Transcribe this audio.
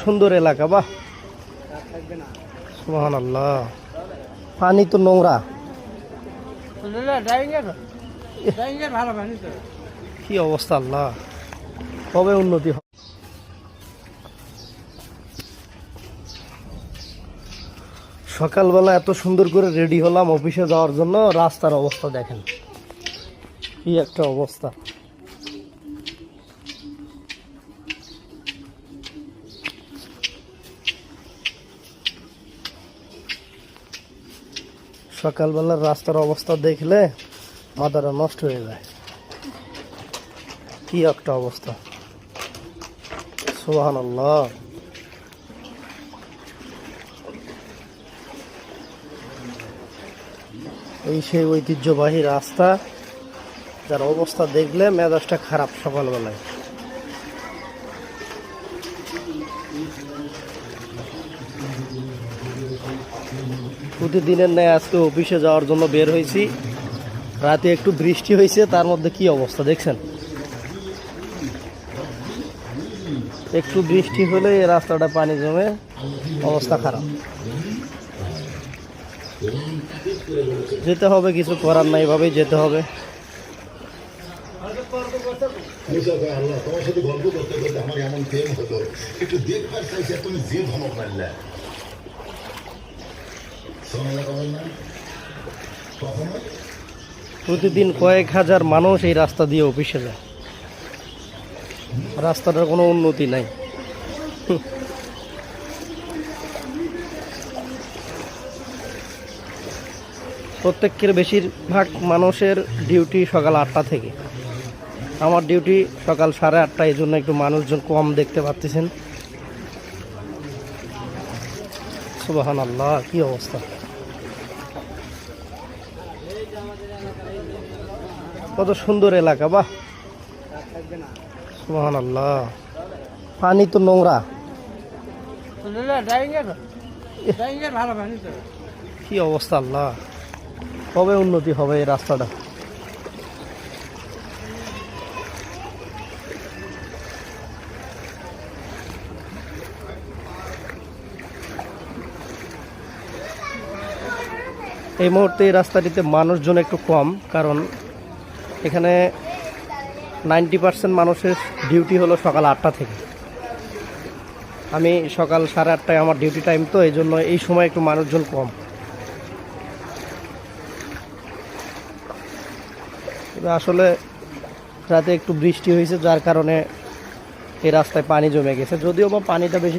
সুন্দর এলাকা বাহ সুবহানাল্লাহ। পানি তো নোংরা, কি অবস্থা আল্লাহ, কবে উন্নতি হবে। সকালবেলা এত সুন্দর করে রেডি হলাম অফিসে যাওয়ার জন্য, রাস্তার অবস্থা দেখেন কি একটা অবস্থা। সকালবেলার রাস্তার অবস্থা দেখলে মাথাটা নষ্ট হয়ে যায়, কি একটা অবস্থা সুবহানাল্লাহ। এই সেই ঐতিহ্যবাহী রাস্তা, যার অবস্থা দেখলে মেজাজটা খারাপ সকালবেলায়। প্রতিদিনের ন্যায় আজকে অফিসে যাওয়ার জন্য বের হয়েছি। রাতে একটু বৃষ্টি হয়েছে, তার মধ্যে কি অবস্থা দেখছেন। একটু বৃষ্টি হলে এই রাস্তাটা পানি জমে অবস্থা খারাপ। যেতে হবে, কিছু করার নাই, এভাবেই যেতে হবে। তোমার সাথে গল্প করতে করতে আমার এমন প্রেম হলো, একটু দেখবার চাইছি তুমি যে ধমক মারলে প্রতিদিন কয়েক হাজার মানুষ এই রাস্তা দিয়ে অফিসে যায়, রাস্তাটার কোনো উন্নতি নাই। প্রত্যেকের বেশিরভাগ মানুষের ডিউটি সকাল 8টা থেকে, আমার ডিউটি সকাল 8:30, এই জন্য একটু মানুষজন কম দেখতে পাচ্ছেন। সুবহানাল্লাহ, কি অবস্থা, কত সুন্দর এলাকা বাহ সুবহানাল্লাহ। পানি তো নোংরা, কি অবস্থা আল্লাহ, কবে উন্নতি হবে এই রাস্তাটা। এই মুহূর্তে এই রাস্তাটিতে মানুষজন একটু কম, কারণ এখানে 90% মানুষের ডিউটি হলো সকাল 8টা থেকে। আমি সকাল 8:30টায় আমার ডিউটি টাইম, তো এই জন্য এই সময় একটু মানুষজন কম। আসলে রাতে একটু বৃষ্টি হয়েছে, যার কারণে এই রাস্তায় পানি জমে গেছে, যদিও বা পানিটা বেশি